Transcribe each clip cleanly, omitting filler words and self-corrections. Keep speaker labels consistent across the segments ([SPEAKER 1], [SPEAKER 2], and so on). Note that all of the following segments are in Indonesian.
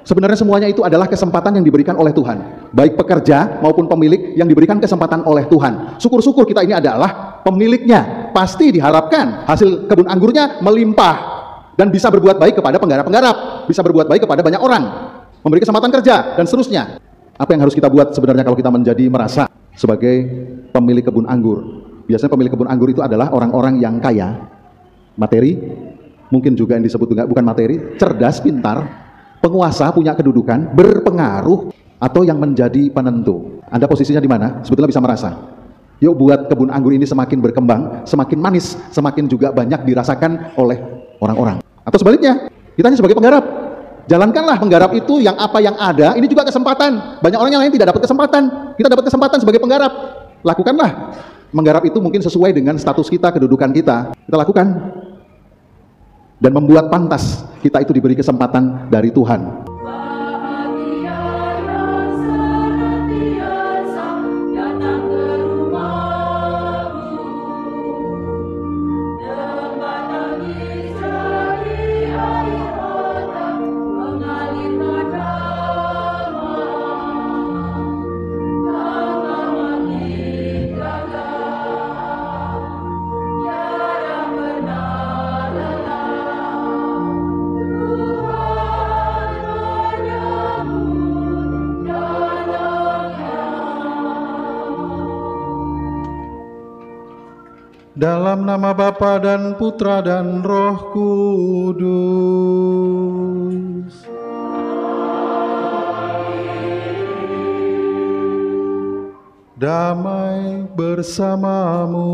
[SPEAKER 1] Sebenarnya semuanya itu adalah kesempatan yang diberikan oleh Tuhan. Baik pekerja maupun pemilik yang diberikan kesempatan oleh Tuhan. Syukur-syukur kita ini adalah pemiliknya. Pasti diharapkan hasil kebun anggurnya melimpah dan bisa berbuat baik kepada penggarap-penggarap, bisa berbuat baik kepada banyak orang, memberi kesempatan kerja dan seterusnya. Apa yang harus kita buat sebenarnya kalau kita menjadi merasa sebagai pemilik kebun anggur? Biasanya pemilik kebun anggur itu adalah orang-orang yang kaya, materi, mungkin juga yang disebut bukan materi, cerdas, pintar, penguasa, punya kedudukan, berpengaruh, atau yang menjadi penentu. Anda posisinya di mana? Sebetulnya bisa merasa. Yuk buat kebun anggur ini semakin berkembang, semakin manis, semakin juga banyak dirasakan oleh orang-orang. Atau sebaliknya, kita hanya sebagai penggarap. Jalankanlah penggarap itu yang apa yang ada, ini juga kesempatan. Banyak orang yang lain tidak dapat kesempatan. Kita dapat kesempatan sebagai penggarap. Lakukanlah. Menggarap itu mungkin sesuai dengan status kita, kedudukan kita. Kita lakukan. Dan membuat pantas kita itu diberi kesempatan dari Tuhan.
[SPEAKER 2] Dalam nama Bapa dan Putra dan Roh Kudus. Damai bersamamu.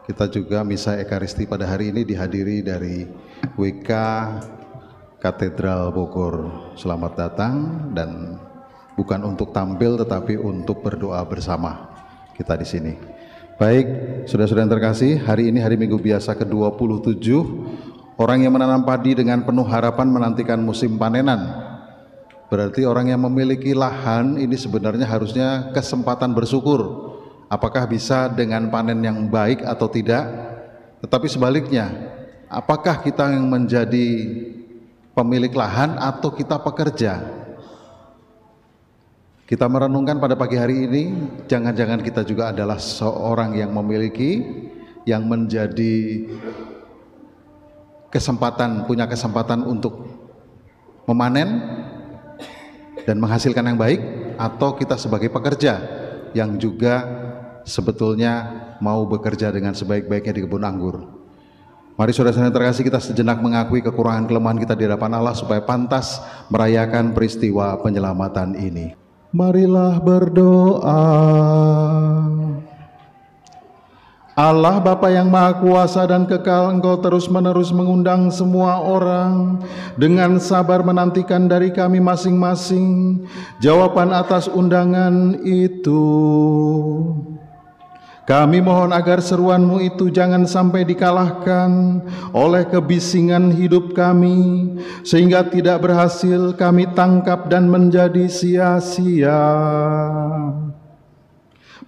[SPEAKER 2] Kita juga misa Ekaristi pada hari ini dihadiri dari WK Katedral Bogor. Selamat datang, dan bukan untuk tampil tetapi untuk berdoa bersama kita di sini. Baik, saudara-saudara yang terkasih, hari ini hari Minggu biasa ke-27. Orang yang menanam padi dengan penuh harapan menantikan musim panenan. Berarti orang yang memiliki lahan ini sebenarnya harusnya kesempatan bersyukur. Apakah bisa dengan panen yang baik atau tidak? Tetapi sebaliknya, apakah kita yang menjadi pemilik lahan atau kita pekerja? Kita merenungkan pada pagi hari ini, jangan-jangan kita juga adalah seorang yang memiliki, yang menjadi kesempatan, punya kesempatan untuk memanen dan menghasilkan yang baik, atau kita sebagai pekerja yang juga sebetulnya mau bekerja dengan sebaik-baiknya di kebun anggur. Mari saudara-saudara yang terkasih, kita sejenak mengakui kekurangan kelemahan kita di hadapan Allah supaya pantas merayakan peristiwa penyelamatan ini. Marilah berdoa. Allah Bapa yang Maha Kuasa dan Kekal, Engkau terus-menerus mengundang semua orang dengan sabar menantikan dari kami masing-masing jawaban atas undangan itu. Kami mohon agar seruan-Mu itu jangan sampai dikalahkan oleh kebisingan hidup kami, sehingga tidak berhasil kami tangkap dan menjadi sia-sia.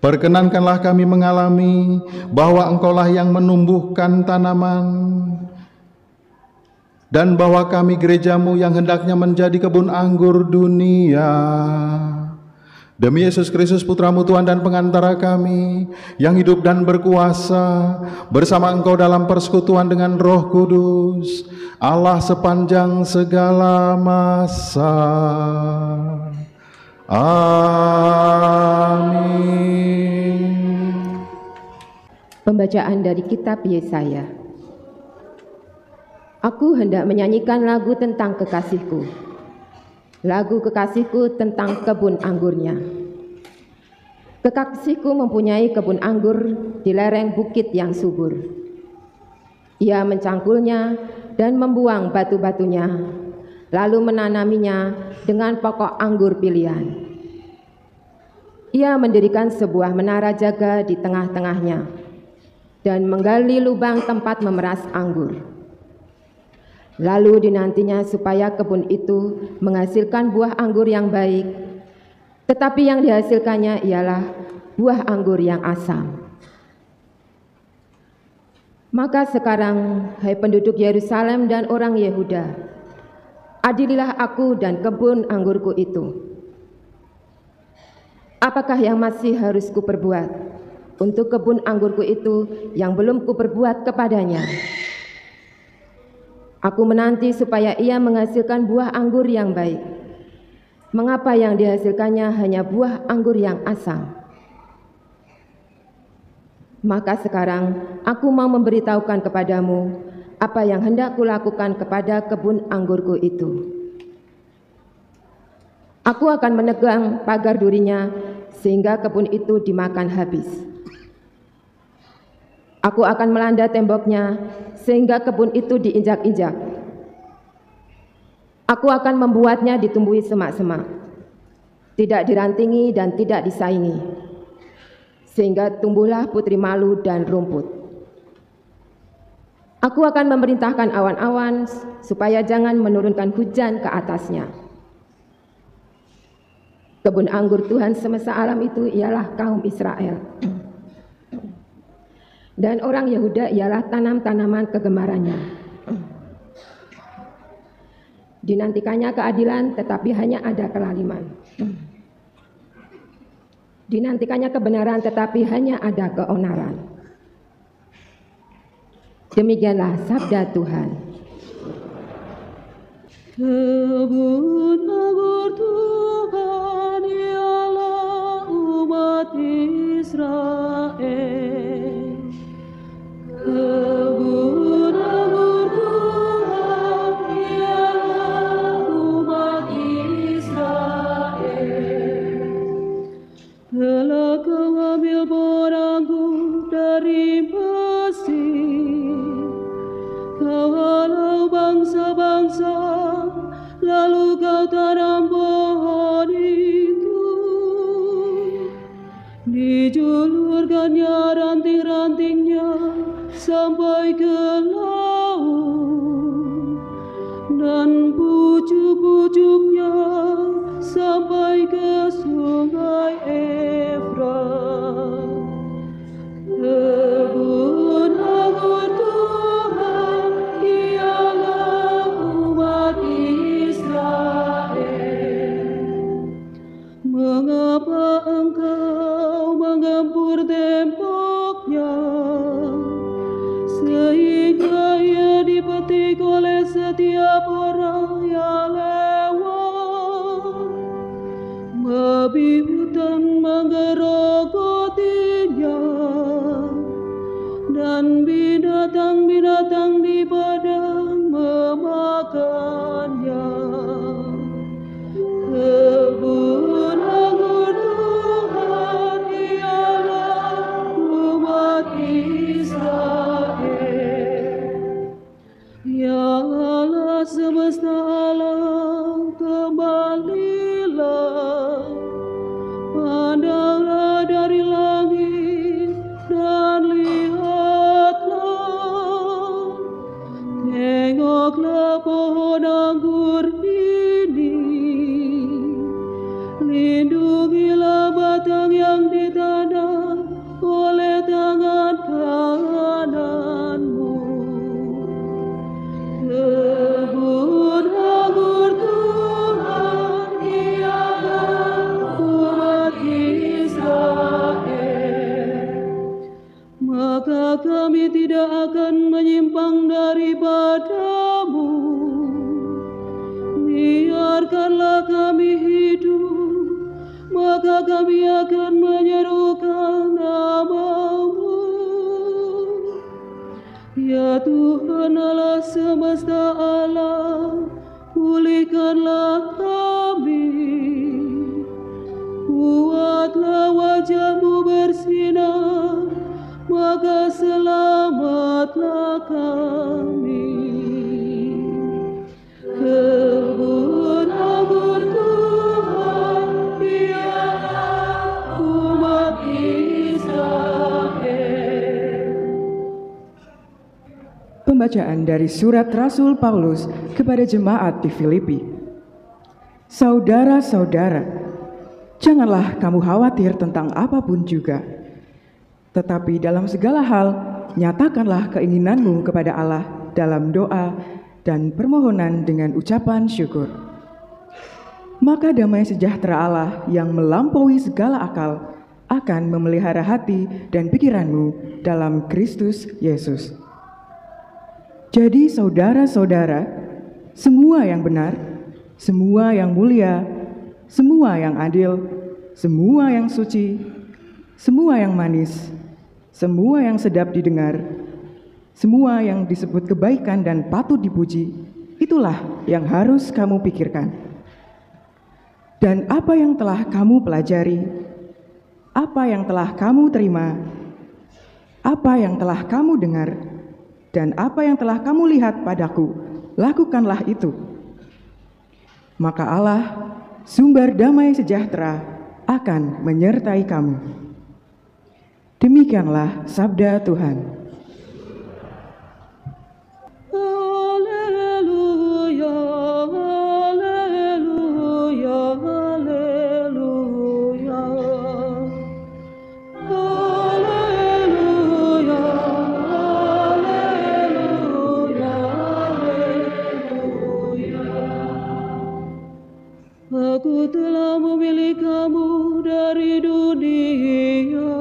[SPEAKER 2] Perkenankanlah kami mengalami bahwa Engkaulah yang menumbuhkan tanaman, dan bahwa kami gereja-Mu yang hendaknya menjadi kebun anggur dunia. Demi Yesus Kristus Putra-Mu Tuhan dan pengantara kami, yang hidup dan berkuasa bersama Engkau dalam persekutuan dengan Roh Kudus, Allah sepanjang segala masa. Amin.
[SPEAKER 3] Pembacaan dari kitab Yesaya. Aku hendak menyanyikan lagu tentang kekasihku. Lagu kekasihku tentang kebun anggurnya. Kekasihku mempunyai kebun anggur di lereng bukit yang subur. Ia mencangkulnya dan membuang batu-batunya, lalu menanaminya dengan pokok anggur pilihan. Ia mendirikan sebuah menara jaga di tengah-tengahnya dan menggali lubang tempat memeras anggur. Lalu dinantinya supaya kebun itu menghasilkan buah anggur yang baik, tetapi yang dihasilkannya ialah buah anggur yang asam. Maka sekarang, hai penduduk Yerusalem dan orang Yehuda, adililah aku dan kebun anggurku itu. Apakah yang masih harus kuperbuat untuk kebun anggurku itu yang belum kuperbuat kepadanya? Aku menanti supaya ia menghasilkan buah anggur yang baik. Mengapa yang dihasilkannya hanya buah anggur yang asam? Maka sekarang aku mau memberitahukan kepadamu apa yang hendak kulakukan kepada kebun anggurku itu. Aku akan menegang pagar durinya sehingga kebun itu dimakan habis. Aku akan melanda temboknya sehingga kebun itu diinjak-injak. Aku akan membuatnya ditumbuhi semak-semak, tidak dirantingi dan tidak disaingi, sehingga tumbuhlah putri malu dan rumput. Aku akan memerintahkan awan-awan supaya jangan menurunkan hujan ke atasnya. Kebun anggur Tuhan semesta alam itu ialah kaum Israel. Dan orang Yehuda ialah tanam-tanaman kegemarannya. Dinantikannya keadilan tetapi hanya ada kelaliman. Dinantikannya kebenaran tetapi hanya ada keonaran. Demikianlah sabda Tuhan.
[SPEAKER 4] Kebun anggur Tuhan ialah umat Israel. Kebun anggur Tuhan ialah umat Israel. Telah kau ambil buah anggur dari Mesir, kau halau bangsa-bangsa, lalu kau tanam pohon itu. Dijulurkannya ranting-rantingnya sampai ke laut, dan pucuk-pucuknya sampai ke sungai Efrat. Kebun anggur Tuhan ialah umat Israel. Mengapa engkau menggempur temboknya, sehingga ia dipetik oleh setiap orang yang lewat? Babi hutan menggerogotinya, dan binatang-binatang di padang memakannya. Kebun anggur Tuhan ialah umat Israel. Ya Allah semesta alam, kembalilah, pandanglah dari langit dan lihatlah. Tengoklah pohon anggur ini, lindungilah batang yang ditanam oleh tangan kananmu. Kebun anggur Tuhan ialah umat Israel. Maka kami tidak akan menyimpang daripadamu. Biarkanlah kami hidup, maka kami akan menyerukan nama-Mu. Ya Tuhan Allah semesta alam, pulihkanlah kami. Buatlah wajah-Mu bersinar, maka selamatlah kami. Kebun anggur Tuhan ialah umat Israel.
[SPEAKER 5] Pembacaan dari surat Rasul Paulus kepada jemaat di Filipi. Saudara-saudara, janganlah kamu khawatir tentang apapun juga, tetapi dalam segala hal nyatakanlah keinginanmu kepada Allah dalam doa dan permohonan dengan ucapan syukur. Maka damai sejahtera Allah yang melampaui segala akal akan memelihara hati dan pikiranmu dalam Kristus Yesus. Jadi saudara-saudara, semua yang benar, semua yang mulia, semua yang adil, semua yang suci, semua yang manis, semua yang sedap didengar, semua yang disebut kebaikan dan patut dipuji, itulah yang harus kamu pikirkan. Dan apa yang telah kamu pelajari, apa yang telah kamu terima, apa yang telah kamu dengar, dan apa yang telah kamu lihat padaku, lakukanlah itu. Maka Allah, sumber damai sejahtera, akan menyertai kamu. Demikianlah sabda Tuhan.
[SPEAKER 4] Haleluya, haleluya, haleluya. Haleluya, haleluya, haleluya. Aku telah memilih kamu dari dunia,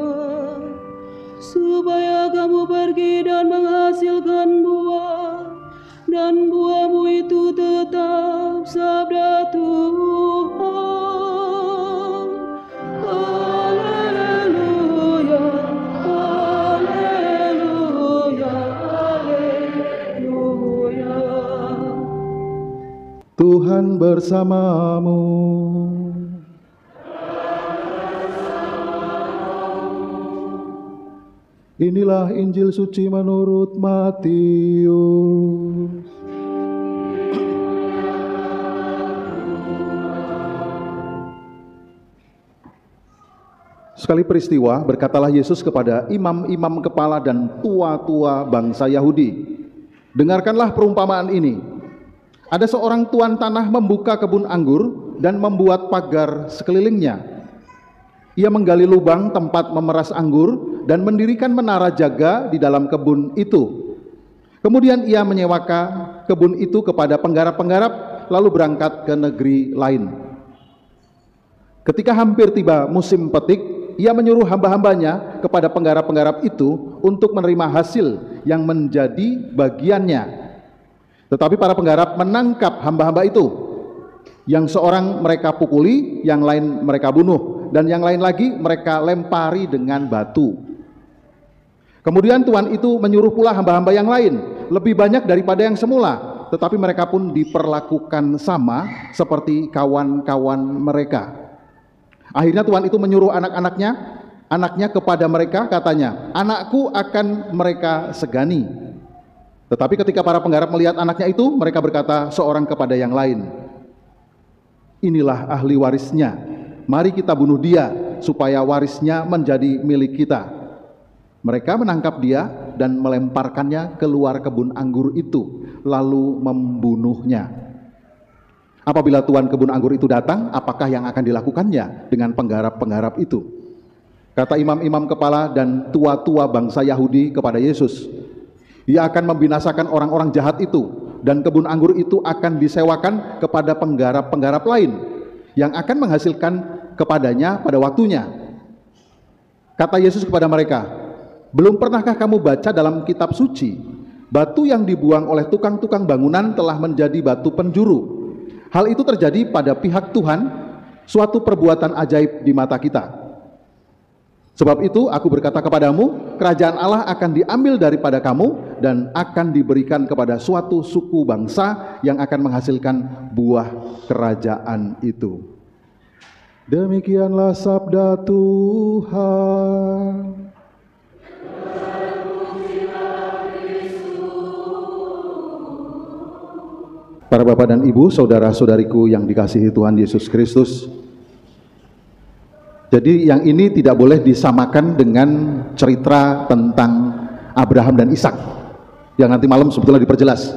[SPEAKER 4] supaya kamu pergi dan menghasilkan buah, dan buahmu itu tetap sabda Tuhan. Haleluya, haleluya, haleluya.
[SPEAKER 1] Tuhan bersamamu. Inilah Injil suci menurut Matius. Sekali peristiwa, berkatalah Yesus kepada imam-imam kepala dan tua-tua bangsa Yahudi, "Dengarkanlah perumpamaan ini. Ada seorang tuan tanah membuka kebun anggur dan membuat pagar sekelilingnya. Ia menggali lubang tempat memeras anggur dan mendirikan menara jaga di dalam kebun itu. Kemudian ia menyewakan kebun itu kepada penggarap-penggarap, lalu berangkat ke negeri lain. Ketika hampir tiba musim petik, ia menyuruh hamba-hambanya kepada penggarap-penggarap itu untuk menerima hasil yang menjadi bagiannya. Tetapi para penggarap menangkap hamba-hamba itu. Yang seorang mereka pukuli, yang lain mereka bunuh, dan yang lain lagi mereka lempari dengan batu. Kemudian tuan itu menyuruh pula hamba-hamba yang lain, lebih banyak daripada yang semula, tetapi mereka pun diperlakukan sama seperti kawan-kawan mereka. Akhirnya tuan itu menyuruh anaknya kepada mereka, katanya, "Anakku akan mereka segani." Tetapi ketika para penggarap melihat anaknya itu, mereka berkata seorang kepada yang lain, "Inilah ahli warisnya, mari kita bunuh dia supaya warisnya menjadi milik kita." Mereka menangkap dia dan melemparkannya keluar kebun anggur itu, lalu membunuhnya. Apabila tuan kebun anggur itu datang, apakah yang akan dilakukannya dengan penggarap-penggarap itu? Kata imam-imam kepala dan tua-tua bangsa Yahudi kepada Yesus, "Ia akan membinasakan orang-orang jahat itu, dan kebun anggur itu akan disewakan kepada penggarap-penggarap lain yang akan menghasilkan kepadanya pada waktunya." Kata Yesus kepada mereka, "Belum pernahkah kamu baca dalam kitab suci, batu yang dibuang oleh tukang-tukang bangunan telah menjadi batu penjuru. Hal itu terjadi pada pihak Tuhan, suatu perbuatan ajaib di mata kita. Sebab itu aku berkata kepadamu, kerajaan Allah akan diambil daripada kamu dan akan diberikan kepada suatu suku bangsa yang akan menghasilkan buah kerajaan itu." Demikianlah sabda Tuhan. Para bapak dan ibu, saudara-saudariku yang dikasihi Tuhan Yesus Kristus, jadi yang ini tidak boleh disamakan dengan cerita tentang Abraham dan Ishak yang nanti malam sebetulnya diperjelas.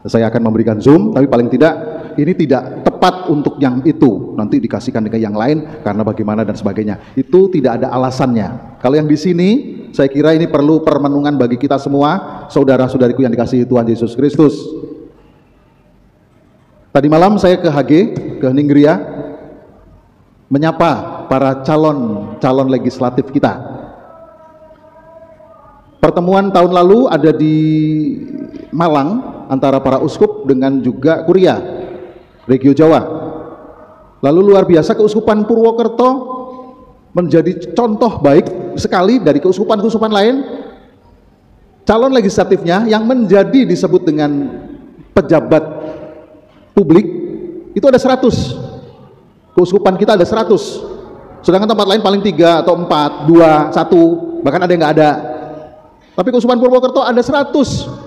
[SPEAKER 1] Saya akan memberikan zoom, tapi paling tidak ini tidak tepat untuk yang itu, nanti dikasihkan ke yang lain karena bagaimana dan sebagainya. Itu tidak ada alasannya. Kalau yang di sini Saya kira ini perlu permenungan bagi kita semua, saudara-saudariku yang dikasihi Tuhan Yesus Kristus. Tadi malam saya ke HG, ke Ninggeria, menyapa para calon legislatif kita. Pertemuan tahun lalu ada di Malang antara para uskup dengan juga Kuria Regio Jawa. Lalu luar biasa Keuskupan Purwokerto menjadi contoh baik sekali dari keuskupan-keuskupan lain. Calon legislatifnya yang menjadi disebut dengan pejabat publik itu ada 100. Keuskupan kita ada 100. Sedangkan tempat lain paling 3 atau 4, 2, 1, bahkan ada yang nggak ada. Tapi Keuskupan Purwokerto ada 100.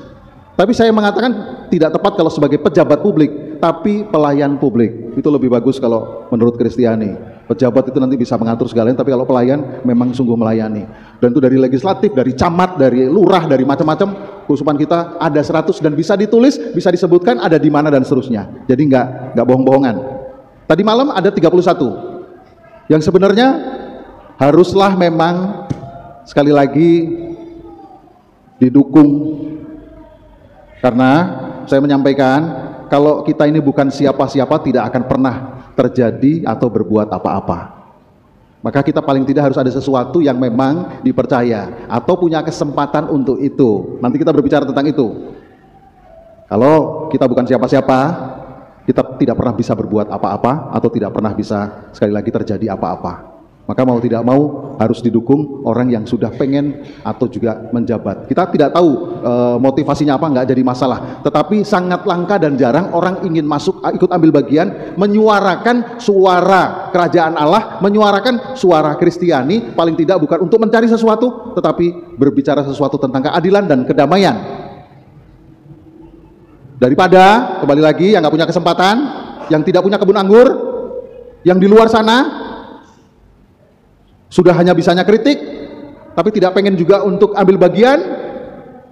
[SPEAKER 1] Tapi saya mengatakan tidak tepat kalau sebagai pejabat publik, tapi pelayan publik. Itu lebih bagus kalau menurut Kristiani. Pejabat itu nanti bisa mengatur segalanya, tapi kalau pelayan memang sungguh melayani. Dan itu dari legislatif, dari camat, dari lurah, dari macam-macam. Keuskupan kita ada 100 dan bisa ditulis, bisa disebutkan ada di mana dan seterusnya. Jadi nggak bohong-bohongan. Tadi malam ada 31. Yang sebenarnya haruslah memang sekali lagi didukung. Karena saya menyampaikan, kalau kita ini bukan siapa-siapa tidak akan pernah terjadi atau berbuat apa-apa. Maka kita paling tidak harus ada sesuatu yang memang dipercaya atau punya kesempatan untuk itu. Nanti kita berbicara tentang itu. Kalau kita bukan siapa-siapa, kita tidak pernah bisa berbuat apa-apa atau tidak pernah bisa sekali lagi terjadi apa-apa. Maka mau tidak mau harus didukung orang yang sudah pengen atau juga menjabat. Kita tidak tahu motivasinya apa, nggak jadi masalah. Tetapi sangat langka dan jarang orang ingin masuk ikut ambil bagian menyuarakan suara kerajaan Allah, menyuarakan suara Kristiani, paling tidak bukan untuk mencari sesuatu, tetapi berbicara sesuatu tentang keadilan dan kedamaian. Daripada kembali lagi yang nggak punya kesempatan, yang tidak punya kebun anggur, yang di luar sana sudah hanya bisanya kritik, tapi tidak pengen juga untuk ambil bagian,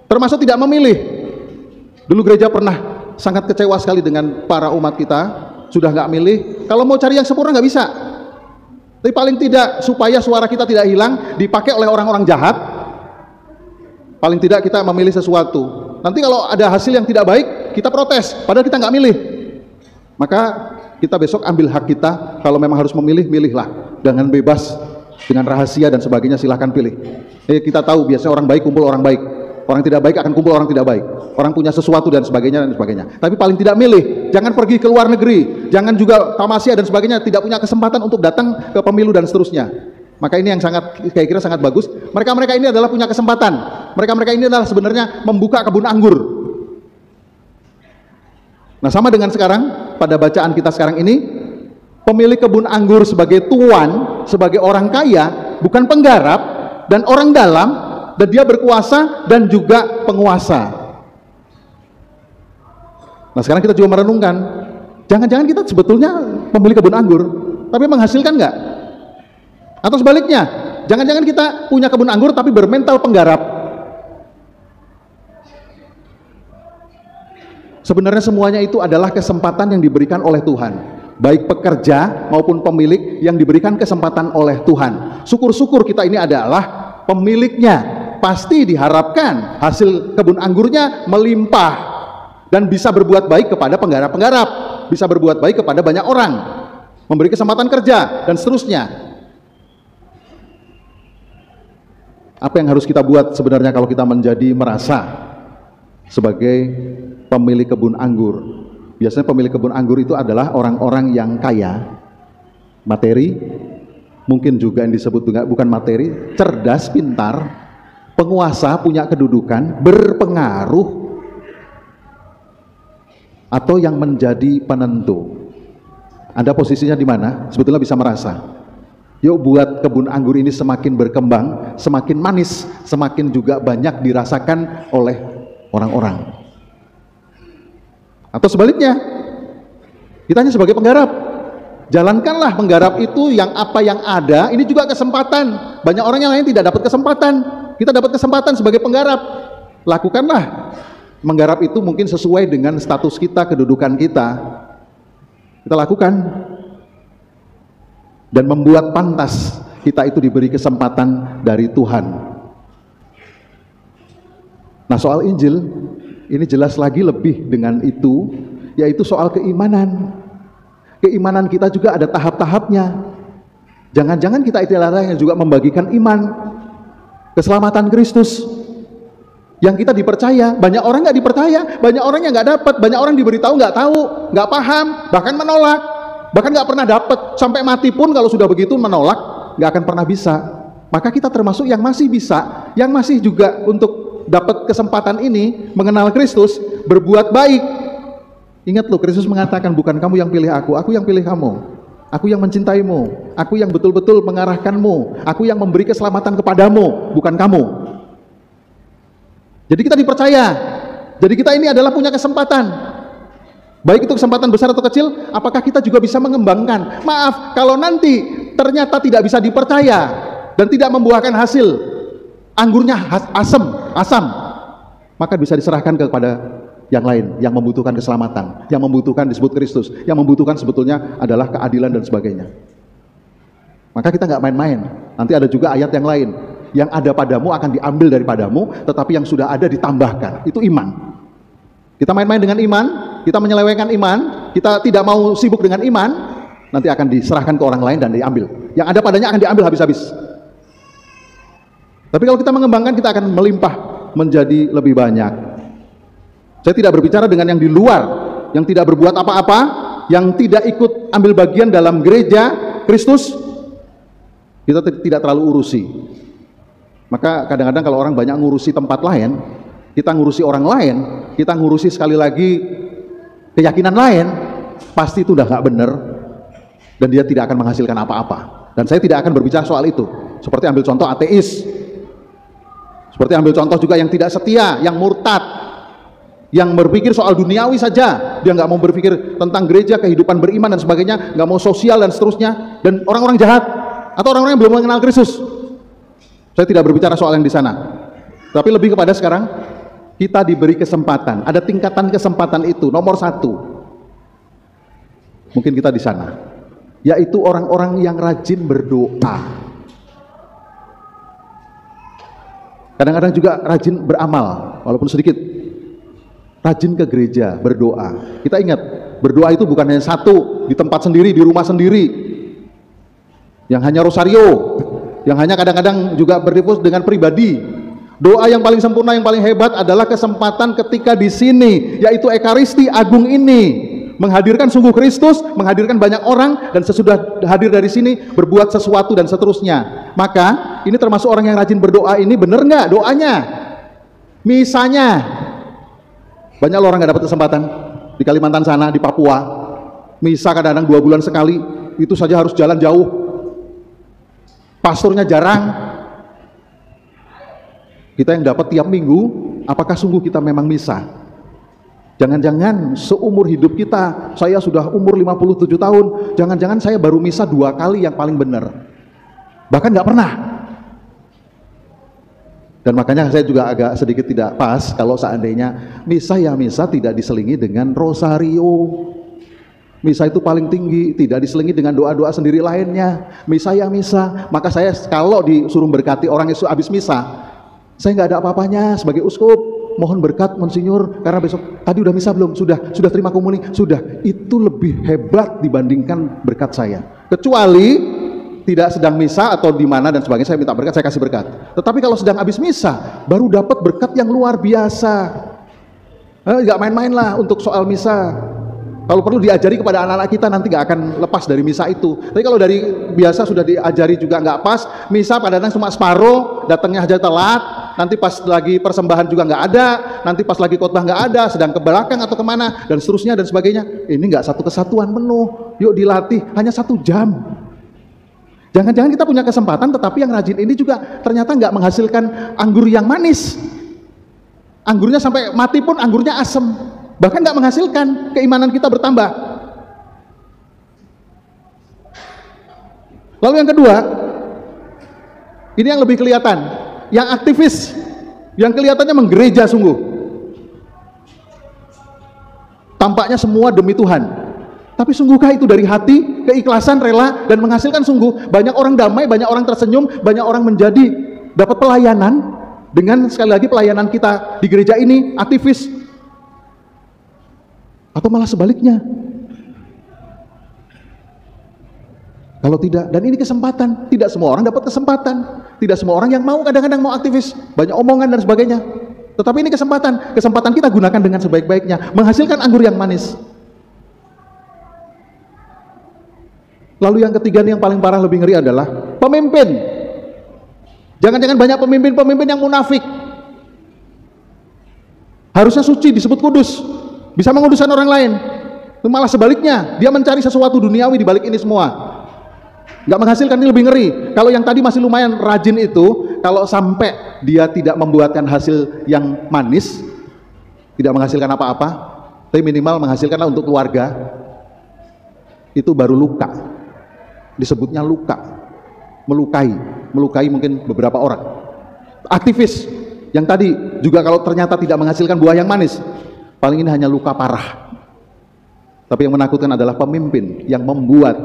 [SPEAKER 1] termasuk tidak memilih. Dulu gereja pernah sangat kecewa sekali dengan para umat kita, sudah nggak milih. Kalau mau cari yang sempurna nggak bisa. Tapi paling tidak supaya suara kita tidak hilang, dipakai oleh orang-orang jahat, paling tidak kita memilih sesuatu. Nanti kalau ada hasil yang tidak baik, kita protes, padahal kita nggak milih. Maka kita besok ambil hak kita, kalau memang harus memilih, milihlah. Dengan bebas, dengan rahasia dan sebagainya, silahkan pilih. Kita tahu biasanya orang baik kumpul orang baik, orang tidak baik akan kumpul orang tidak baik, orang punya sesuatu dan sebagainya. Tapi paling tidak milih, jangan pergi ke luar negeri, jangan juga tamasya dan sebagainya, tidak punya kesempatan untuk datang ke pemilu dan seterusnya. Maka ini yang saya kira sangat bagus. Mereka-mereka ini adalah punya kesempatan. Mereka-mereka ini adalah sebenarnya membuka kebun anggur. Nah, sama dengan sekarang pada bacaan kita sekarang ini, pemilik kebun anggur sebagai tuan, sebagai orang kaya, bukan penggarap dan orang dalam, dan dia berkuasa dan juga penguasa. Nah, sekarang kita juga merenungkan, jangan-jangan kita sebetulnya pemilik kebun anggur, tapi menghasilkan nggak? Atau sebaliknya, jangan-jangan kita punya kebun anggur tapi bermental penggarap. Sebenarnya semuanya itu adalah kesempatan yang diberikan oleh Tuhan. Baik pekerja maupun pemilik yang diberikan kesempatan oleh Tuhan. Syukur-syukur kita ini adalah pemiliknya. Pasti diharapkan hasil kebun anggurnya melimpah dan bisa berbuat baik kepada penggarap-penggarap, bisa berbuat baik kepada banyak orang, memberi kesempatan kerja dan seterusnya. Apa yang harus kita buat sebenarnya kalau kita merasa sebagai pemilik kebun anggur? Biasanya pemilik kebun anggur itu adalah orang-orang yang kaya, materi, mungkin juga yang disebut bukan materi, cerdas, pintar, penguasa, punya kedudukan, berpengaruh, atau yang menjadi penentu. Anda posisinya di mana? Sebetulnya bisa merasa. Yuk buat kebun anggur ini semakin berkembang, semakin manis, semakin juga banyak dirasakan oleh orang-orang. Atau sebaliknya, kita hanya sebagai penggarap. Jalankanlah penggarap itu yang apa yang ada, ini juga kesempatan. Banyak orang yang lain tidak dapat kesempatan. Kita dapat kesempatan sebagai penggarap. Lakukanlah. Menggarap itu mungkin sesuai dengan status kita, kedudukan kita. Kita lakukan. Dan membuat pantas kita itu diberi kesempatan dari Tuhan. Nah, soal Injil ini jelas lagi lebih dengan itu, yaitu soal keimanan. Keimanan kita juga ada tahap-tahapnya. Jangan-jangan kita adalah yang juga membagikan iman, keselamatan Kristus yang kita dipercaya. Banyak orang nggak dipercaya, banyak orang yang nggak dapat, banyak orang diberitahu nggak tahu, nggak paham, bahkan menolak, bahkan nggak pernah dapat. Sampai mati pun kalau sudah begitu menolak, nggak akan pernah bisa. Maka kita termasuk yang masih bisa, yang masih juga untuk dapat kesempatan ini mengenal Kristus, berbuat baik. Ingat loh, Kristus mengatakan, bukan kamu yang pilih aku yang pilih kamu. Aku yang mencintaimu, aku yang betul-betul mengarahkanmu, aku yang memberi keselamatan kepadamu, bukan kamu. Jadi kita dipercaya, jadi kita ini adalah punya kesempatan. Baik itu kesempatan besar atau kecil, apakah kita juga bisa mengembangkan? Maaf, kalau nanti ternyata tidak bisa dipercaya dan tidak membuahkan hasil, anggurnya asam, maka bisa diserahkan kepada yang lain, yang membutuhkan keselamatan, yang membutuhkan disebut Kristus, yang membutuhkan sebetulnya adalah keadilan dan sebagainya. Maka kita nggak main-main. Nanti ada juga ayat yang lain, yang ada padamu akan diambil daripadamu, tetapi yang sudah ada ditambahkan. Itu iman. Kita main-main dengan iman, kita menyelewengkan iman, kita tidak mau sibuk dengan iman, nanti akan diserahkan ke orang lain dan diambil. Yang ada padanya akan diambil habis-habis. Tapi kalau kita mengembangkan, kita akan melimpah menjadi lebih banyak. Saya tidak berbicara dengan yang di luar, yang tidak berbuat apa-apa, yang tidak ikut ambil bagian dalam gereja Kristus, kita tidak terlalu urusi. Maka kadang-kadang kalau orang banyak ngurusi tempat lain, kita ngurusi orang lain, kita ngurusi sekali lagi keyakinan lain, pasti itu udah nggak benar, dan dia tidak akan menghasilkan apa-apa. Dan saya tidak akan berbicara soal itu. Seperti ambil contoh ateis, seperti ambil contoh juga yang tidak setia, yang murtad, yang berpikir soal duniawi saja, dia nggak mau berpikir tentang gereja, kehidupan beriman dan sebagainya, nggak mau sosial dan seterusnya, dan orang-orang jahat atau orang-orang yang belum mengenal Kristus. Saya tidak berbicara soal yang di sana, tapi lebih kepada sekarang kita diberi kesempatan, ada tingkatan kesempatan itu. Nomor 1, mungkin kita di sana, yaitu orang-orang yang rajin berdoa. Kadang-kadang juga rajin beramal, walaupun sedikit. Rajin ke gereja, berdoa. Kita ingat, berdoa itu bukan hanya satu, di tempat sendiri, di rumah sendiri, yang hanya rosario, yang hanya kadang-kadang juga berdiskusi dengan pribadi. Doa yang paling sempurna, yang paling hebat adalah kesempatan ketika di sini, yaitu Ekaristi Agung ini, menghadirkan sungguh Kristus, menghadirkan banyak orang, dan sesudah hadir dari sini, berbuat sesuatu dan seterusnya. Maka, ini termasuk orang yang rajin berdoa ini, benar nggak doanya? Misalnya, banyak orang nggak dapat kesempatan di Kalimantan sana, di Papua, misa kadang-kadang 2 bulan sekali, itu saja harus jalan jauh, pastornya jarang. Kita yang dapat tiap minggu, apakah sungguh kita memang misa? Jangan-jangan seumur hidup kita, saya sudah umur 57 tahun, jangan-jangan saya baru misa 2 kali yang paling benar, bahkan nggak pernah. Dan makanya saya juga agak sedikit tidak pas kalau seandainya misa tidak diselingi dengan rosario. Misa itu paling tinggi, tidak diselingi dengan doa-doa sendiri lainnya. Misa, maka saya kalau disuruh berkati orang yang habis misa, saya nggak ada apa-apanya sebagai uskup, mohon berkat Monsinyur, karena besok tadi udah misa belum? Sudah terima komuni? Sudah. Itu lebih hebat dibandingkan berkat saya. Kecuali tidak sedang misa atau di mana dan sebagainya, saya minta berkat, saya kasih berkat. Tetapi kalau sedang habis misa, baru dapat berkat yang luar biasa. Nggak main-main lah untuk soal misa. Kalau perlu diajari kepada anak-anak kita, nanti nggak akan lepas dari misa itu. Tapi kalau dari biasa sudah diajari juga nggak pas, misa kadang-kadang cuma separuh, datangnya aja telat, nanti pas lagi persembahan juga nggak ada, nanti pas lagi khotbah nggak ada, sedang ke belakang atau kemana, dan seterusnya dan sebagainya. Ini nggak satu kesatuan penuh. Yuk dilatih, hanya 1 jam. Jangan-jangan kita punya kesempatan, tetapi yang rajin ini juga ternyata nggak menghasilkan anggur yang manis. Anggurnya sampai mati pun anggurnya asam, bahkan nggak menghasilkan, keimanan kita bertambah. Lalu yang kedua, ini yang lebih kelihatan, yang aktivis, yang kelihatannya menggereja sungguh. Tampaknya semua demi Tuhan. Tapi sungguhkah itu dari hati, keikhlasan, rela, dan menghasilkan sungguh? Banyak orang damai, banyak orang tersenyum, banyak orang menjadi dapat pelayanan, dengan sekali lagi pelayanan kita di gereja ini aktivis, atau malah sebaliknya? Kalau tidak, dan ini kesempatan, tidak semua orang dapat kesempatan, tidak semua orang yang mau, kadang-kadang mau aktivis, banyak omongan dan sebagainya. Tetapi ini kesempatan kita gunakan dengan sebaik-baiknya, menghasilkan anggur yang manis. Lalu yang ketiga nih, yang paling parah, lebih ngeri adalah pemimpin. Jangan-jangan banyak pemimpin yang munafik. Harusnya suci, disebut kudus, bisa menguduskan orang lain. Malah sebaliknya, dia mencari sesuatu duniawi di balik ini semua. Nggak menghasilkan, ini lebih ngeri. Kalau yang tadi masih lumayan rajin itu, kalau sampai dia tidak membuatkan hasil yang manis, tidak menghasilkan apa-apa, tapi minimal menghasilkanlah untuk keluarga, itu baru luka. Disebutnya luka, melukai mungkin beberapa orang. Aktivis yang tadi juga kalau ternyata tidak menghasilkan buah yang manis, paling ini hanya luka parah. Tapi yang menakutkan adalah pemimpin yang membuat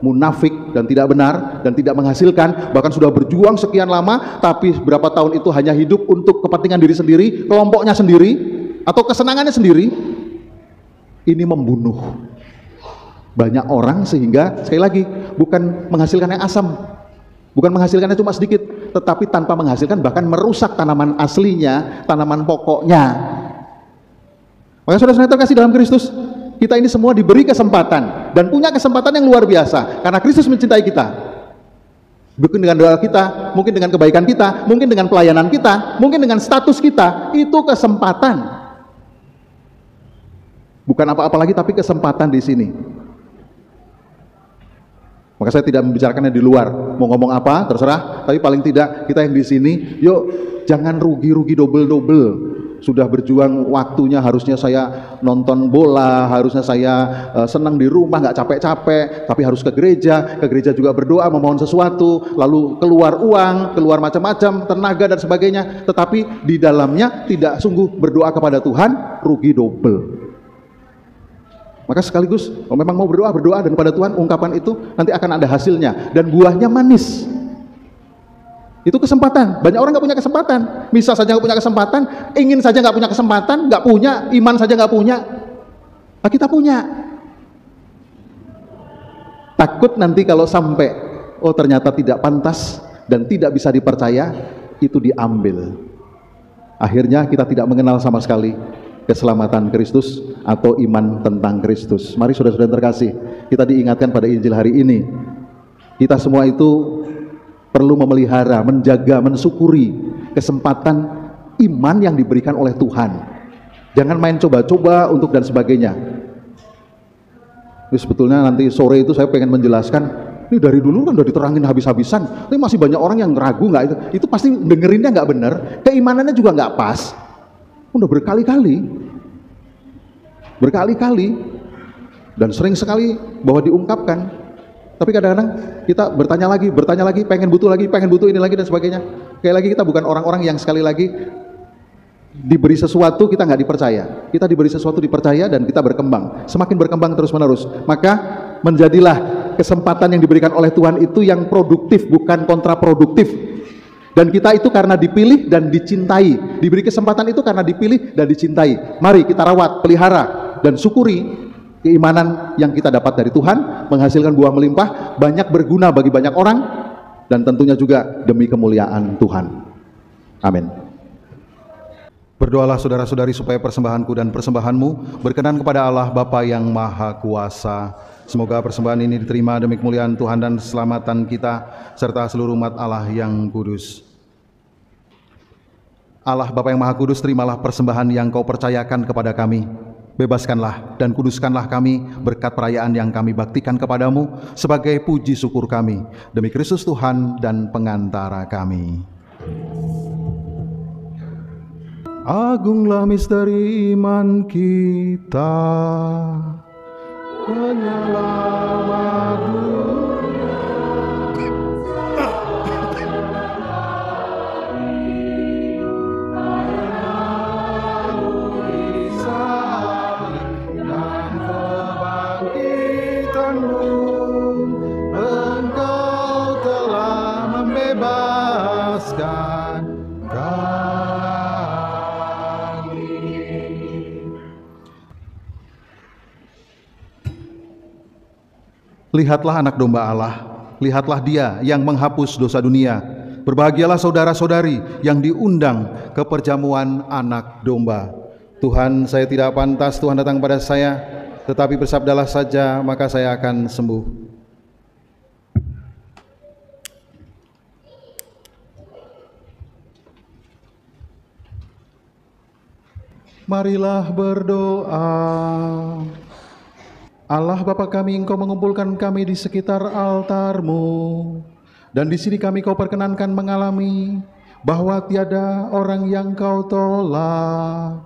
[SPEAKER 1] munafik dan tidak benar dan tidak menghasilkan, bahkan sudah berjuang sekian lama, tapi berapa tahun itu hanya hidup untuk kepentingan diri sendiri, kelompoknya sendiri, atau kesenangannya sendiri. Ini membunuh banyak orang, sehingga sekali lagi bukan menghasilkan yang asam, bukan menghasilkannya cuma sedikit, tetapi tanpa menghasilkan, bahkan merusak tanaman aslinya, tanaman pokoknya. Maka saudara-saudara terkasih dalam Kristus, kita ini semua diberi kesempatan dan punya kesempatan yang luar biasa karena Kristus mencintai kita. Mungkin dengan doa kita, mungkin dengan kebaikan kita, mungkin dengan pelayanan kita, mungkin dengan status kita, itu kesempatan. Bukan apa-apa lagi, tapi kesempatan di sini. Maka saya tidak membicarakannya di luar. Mau ngomong apa terserah, tapi paling tidak kita yang di sini, yuk jangan rugi-rugi double-double. Sudah berjuang waktunya, harusnya saya nonton bola, harusnya saya senang di rumah, nggak capek-capek, tapi harus ke gereja juga berdoa, memohon sesuatu, lalu keluar uang, keluar macam-macam, tenaga dan sebagainya, tetapi di dalamnya tidak sungguh berdoa kepada Tuhan, rugi double. Maka sekaligus, kalau memang mau berdoa dan kepada Tuhan, ungkapan itu nanti akan ada hasilnya, dan buahnya manis. Itu kesempatan. Banyak orang nggak punya kesempatan. Misa saja nggak punya kesempatan, ingin saja nggak punya kesempatan, nggak punya, iman saja nggak punya. Nah, kita punya. Takut nanti kalau sampai, oh ternyata tidak pantas dan tidak bisa dipercaya, itu diambil. Akhirnya kita tidak mengenal sama sekali keselamatan Kristus atau iman tentang Kristus. Mari saudara-saudara terkasih, kita diingatkan pada Injil hari ini. Kita semua itu perlu memelihara, menjaga, mensyukuri kesempatan iman yang diberikan oleh Tuhan. Jangan main coba-coba untuk dan sebagainya. Ini sebetulnya nanti sore itu saya pengen menjelaskan, ini dari dulu kan udah diterangin habis-habisan, tapi masih banyak orang yang ragu nggak itu pasti dengerinnya nggak benar, keimanannya juga nggak pas. Udah berkali-kali, dan sering sekali bahwa diungkapkan. Tapi kadang-kadang kita bertanya lagi, pengen butuh ini lagi dan sebagainya. Kayak lagi kita bukan orang-orang yang sekali lagi diberi sesuatu kita nggak dipercaya. Kita diberi sesuatu dipercaya dan kita berkembang, semakin berkembang terus-menerus. Maka menjadilah kesempatan yang diberikan oleh Tuhan itu yang produktif, bukan kontraproduktif. Dan kita itu karena dipilih dan dicintai, diberi kesempatan itu karena dipilih dan dicintai. Mari kita rawat, pelihara dan syukuri keimanan yang kita dapat dari Tuhan, menghasilkan buah melimpah, banyak berguna bagi banyak orang, dan tentunya juga demi kemuliaan Tuhan. Amin. Berdoalah saudara-saudari supaya persembahanku dan persembahanmu berkenan kepada Allah Bapa yang Maha Kuasa. Semoga persembahan ini diterima demi kemuliaan Tuhan dan keselamatan kita, serta seluruh umat Allah yang kudus. Allah Bapa yang Maha Kudus, terimalah persembahan yang Kau percayakan kepada kami. Bebaskanlah dan kuduskanlah kami berkat perayaan yang kami baktikan kepadamu sebagai puji syukur kami. Demi Kristus Tuhan dan pengantara kami. Agunglah misteri iman kita, penyelamat dunia. Engkau telah membebaskan kami.
[SPEAKER 2] Lihatlah anak domba Allah, lihatlah Dia yang menghapus dosa dunia. Berbahagialah saudara-saudari yang diundang ke perjamuan anak domba. Tuhan, saya tidak pantas Tuhan datang pada saya, tetapi bersabdalah saja, maka saya akan sembuh. Marilah berdoa. Allah Bapa kami, Engkau mengumpulkan kami di sekitar altar-Mu, dan di sini kami Kau perkenankan mengalami bahwa tiada orang yang Kau tolak.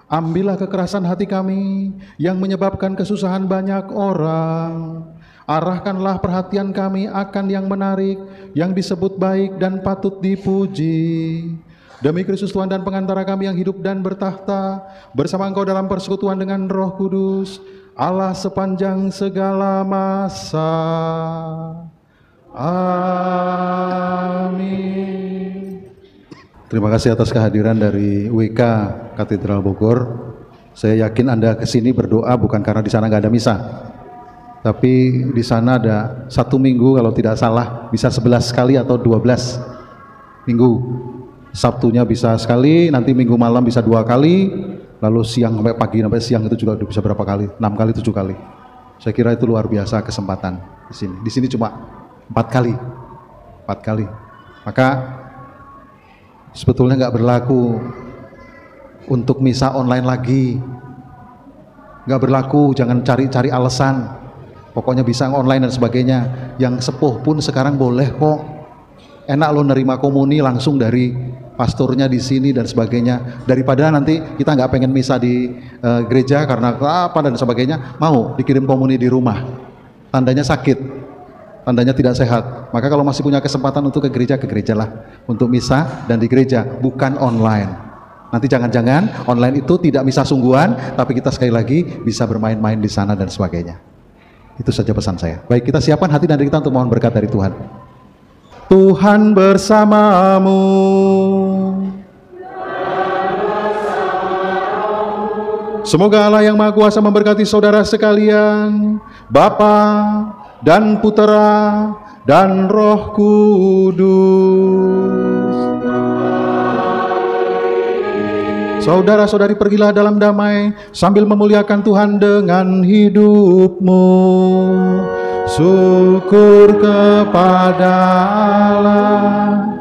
[SPEAKER 2] Ambillah kekerasan hati kami yang menyebabkan kesusahan banyak orang. Arahkanlah perhatian kami akan yang menarik, yang disebut baik dan patut dipuji. Demi Kristus Tuhan dan pengantara kami yang hidup dan bertahta bersama Engkau dalam persekutuan dengan Roh Kudus, Allah sepanjang segala masa. Amin. Terima kasih atas kehadiran dari WK Katedral Bogor. Saya yakin Anda kesini berdoa bukan karena di sana nggak ada misa, tapi di sana ada 1 minggu kalau tidak salah bisa 11 kali atau 12 minggu. Sabtunya bisa sekali, nanti minggu malam bisa 2 kali, lalu siang sampai pagi sampai siang itu juga bisa berapa kali? 6 kali, 7 kali. Saya kira itu luar biasa kesempatan di sini. Di sini cuma 4 kali. 4 kali. Maka sebetulnya nggak berlaku untuk misa online lagi. Nggak berlaku, jangan cari-cari alasan. Pokoknya bisa online dan sebagainya. Yang sepuh pun sekarang boleh kok. Enak lo nerima komuni langsung dari pastornya di sini dan sebagainya, daripada nanti kita nggak pengen misa di gereja karena apa dan sebagainya, mau dikirim komuni di rumah, tandanya sakit, tandanya tidak sehat. Maka kalau masih punya kesempatan untuk ke gerejalah untuk misa dan di gereja, bukan online. Nanti jangan-jangan online itu tidak misa sungguhan, tapi kita sekali lagi bisa bermain-main di sana dan sebagainya. Itu saja pesan saya. Baik, kita siapkan hati dan diri kita untuk mohon berkat dari Tuhan. Tuhan bersamamu. Semoga Allah yang Maha Kuasa memberkati saudara sekalian, Bapa dan Putera dan Roh Kudus. Saudara-saudari, pergilah dalam damai sambil memuliakan Tuhan dengan hidupmu. Syukur kepada Allah.